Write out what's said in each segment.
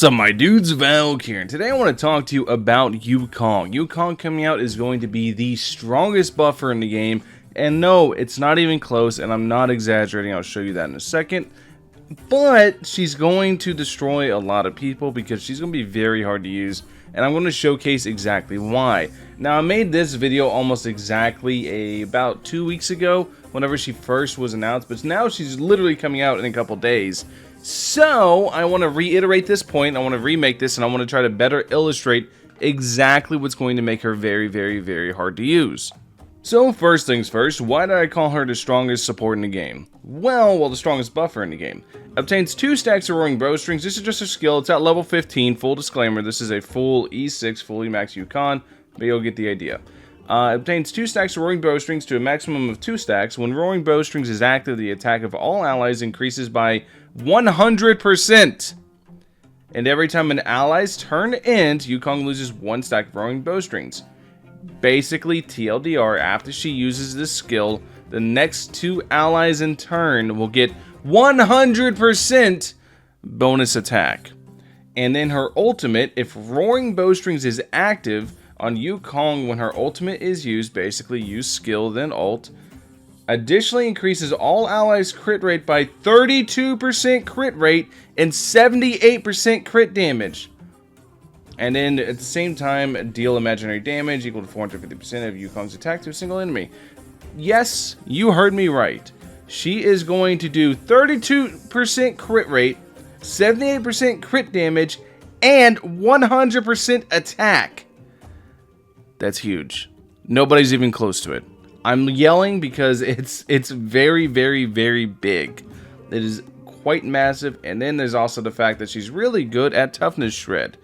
Sup my dudes, Valkyrja, and today I want to talk to you about Yukong. Yukong coming out is going to be the strongest buffer in the game, and no, it's not even close, and I'm not exaggerating. I'll show you that in a second. But she's going to destroy a lot of people because she's going to be very hard to use, and I'm going to showcase exactly why. Now, I made this video almost exactly about 2 weeks ago, whenever she first was announced, but now she's literally coming out in a couple days. So, I want to reiterate this point, I want to remake this, and I want to try to better illustrate exactly what's going to make her very, very, very hard to use. So, first things first, why did I call her the strongest support in the game? Well, the strongest buffer in the game. Obtains 2 stacks of roaring bowstrings. This is just a skill, it's at level 15, full disclaimer, this is a full E6, fully max Yukon, but you'll get the idea. Obtains 2 stacks of roaring bowstrings to a maximum of 2 stacks. When roaring bowstrings is active, the attack of all allies increases by 100%. And every time an ally's turn ends, Yukong loses 1 stack of roaring bowstrings. Basically, TLDR, after she uses this skill, the next 2 allies in turn will get 100% bonus attack. And then her ultimate, if roaring bowstrings is active on Yukong when her ultimate is used, basically use skill then ult, additionally increases all allies crit rate by 32% crit rate and 78% crit damage. And then at the same time, deal imaginary damage equal to 450% of Yukong's attack to a single enemy. Yes, you heard me right. She is going to do 32% crit rate, 78% crit damage, and 100% attack. That's huge. Nobody's even close to it. I'm yelling because it's very, very, very big. It is quite massive. And then there's also the fact that she's really good at toughness shred.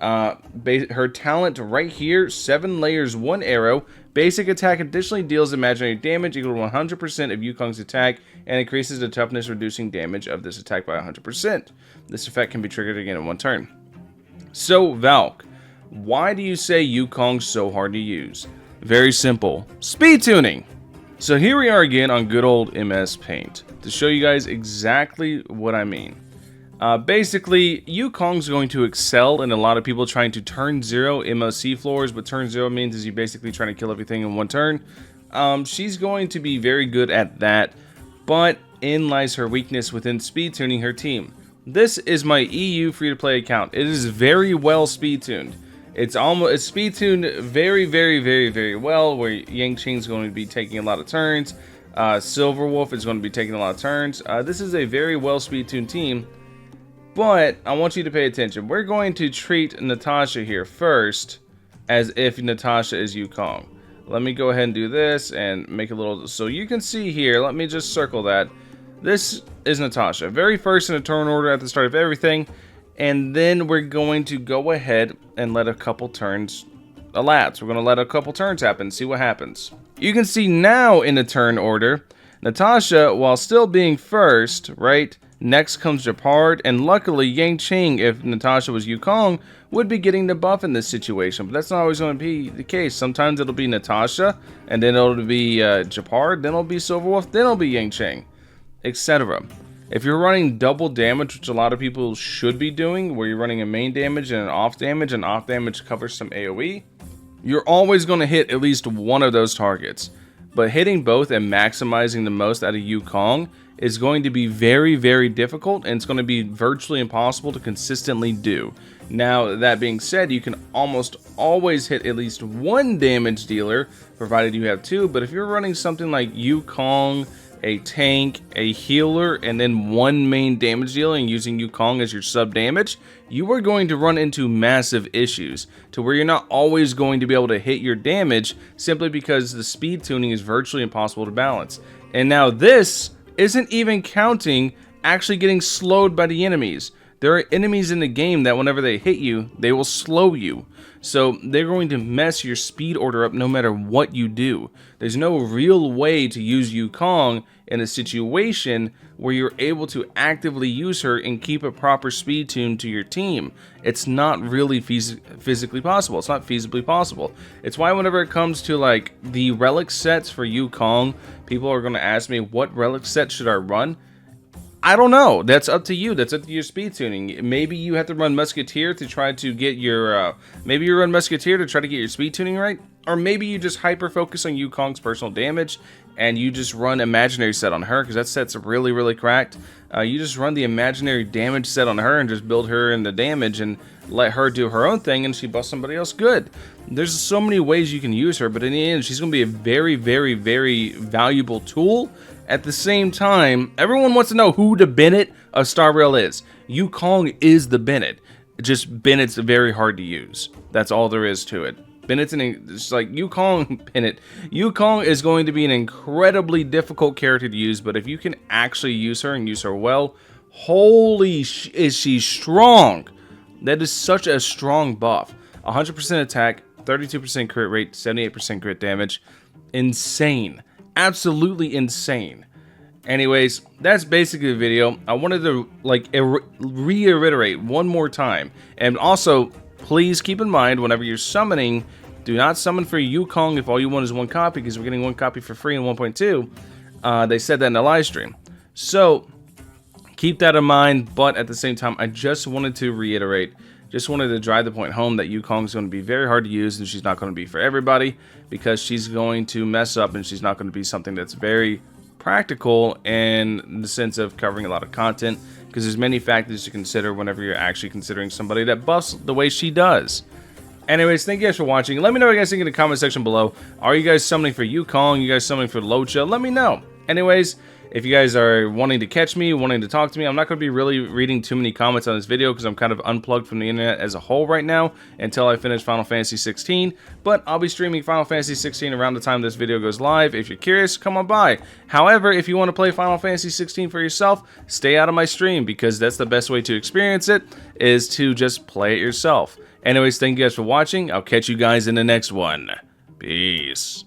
Her talent right here, 7 layers, 1 arrow. Basic attack additionally deals imaginary damage equal to 100% of Yukong's attack and increases the toughness, reducing damage of this attack by 100%. This effect can be triggered again in 1 turn. So, Valk, why do you say Yukong's so hard to use? Very simple. Speed tuning! So here we are again on good old MS Paint to show you guys exactly what I mean. Basically, Yukong's going to excel in a lot of people trying to turn 0 MOC floors. What turn 0 means is you basically trying to kill everything in 1 turn. She's going to be very good at that, but in lies her weakness within speed tuning her team. This is my EU free-to-play account. It is very well speed tuned. It's speed tuned very, very, very, very well, where Yangqing's going to be taking a lot of turns. Silverwolf is going to be taking a lot of turns. This is a very well speed tuned team. But I want you to pay attention. We're going to treat Natasha here first as if Natasha is Yukong. Let me go ahead and do this and make a little... So you can see here, let me just circle that. This is Natasha. Very first in the turn order at the start of everything. And then we're going to go ahead and let a couple turns elapse. We're going to let a couple turns happen, see what happens. You can see now in the turn order, Natasha, while still being first, right? Next comes Japard, and luckily Yangqing, if Natasha was Yukong, would be getting the buff in this situation. But that's not always going to be the case. Sometimes it'll be Natasha, and then it'll be Japard, then it'll be Silverwolf, then it'll be Yangqing, etc. If you're running double damage, which a lot of people should be doing, where you're running a main damage and off damage covers some AoE, you're always going to hit at least one of those targets. But hitting both and maximizing the most out of Yukong is going to be very, very difficult, and it's going to be virtually impossible to consistently do. Now, that being said, you can almost always hit at least 1 damage dealer, provided you have 2, but if you're running something like Yukong, a tank, a healer, and then 1 main damage dealer and using Yukong as your sub damage, you are going to run into massive issues to where you're not always going to be able to hit your damage simply because the speed tuning is virtually impossible to balance. And now this isn't even counting actually getting slowed by the enemies. There are enemies in the game that whenever they hit you, they will slow you. So they're going to mess your speed order up no matter what you do. There's no real way to use Yukong in a situation where you're able to actively use her and keep a proper speed tune to your team. It's not really physically possible. It's not feasibly possible. It's why whenever it comes to like the relic sets for Yukong, people are going to ask me, what relic set should I run? I don't know. That's up to you. That's up to your speed tuning. Maybe you have to run Musketeer to try to get your, maybe you run Musketeer to try to get your speed tuning right. Or maybe you just hyper focus on Yukong's personal damage and you just run imaginary set on her because that set's really, really cracked. You just run the imaginary damage set on her and just build her into damage and let her do her own thing and she busts somebody else good. There's so many ways you can use her, but in the end, she's going to be a very, very, very valuable tool. At the same time, everyone wants to know who the Bennett of Star Rail is. Yukong is the Bennett. Just Bennett's very hard to use. That's all there is to it. Bennett's it's like Yukong Bennett. Yukong is going to be an incredibly difficult character to use, but if you can actually use her and use her well, holy is she strong. That is such a strong buff. 100% attack, 32% crit rate, 78% crit damage. Insane. Absolutely insane. Anyways, that's basically the video. I wanted to like reiterate one more time. And also, please keep in mind whenever you're summoning, do not summon for Yukong if all you want is one copy, because we're getting one copy for free in 1.2. They said that in the live stream. So, keep that in mind, but at the same time, I just wanted to reiterate, just wanted to drive the point home that Yukong is going to be very hard to use, and she's not going to be for everybody, because she's going to mess up, and she's not going to be something that's very practical in the sense of covering a lot of content, because there's many factors to consider whenever you're actually considering somebody that buffs the way she does. Anyways, thank you guys for watching. Let me know what you guys think in the comment section below. Are you guys summoning for Yukong? You guys summoning for Locha? Let me know. Anyways, if you guys are wanting to catch me, wanting to talk to me, I'm not going to be really reading too many comments on this video because I'm kind of unplugged from the internet as a whole right now until I finish Final Fantasy 16. But I'll be streaming Final Fantasy 16 around the time this video goes live. If you're curious, come on by. However, if you want to play Final Fantasy 16 for yourself, stay out of my stream because that's the best way to experience it, is to just play it yourself. Anyways, thank you guys for watching. I'll catch you guys in the next one. Peace.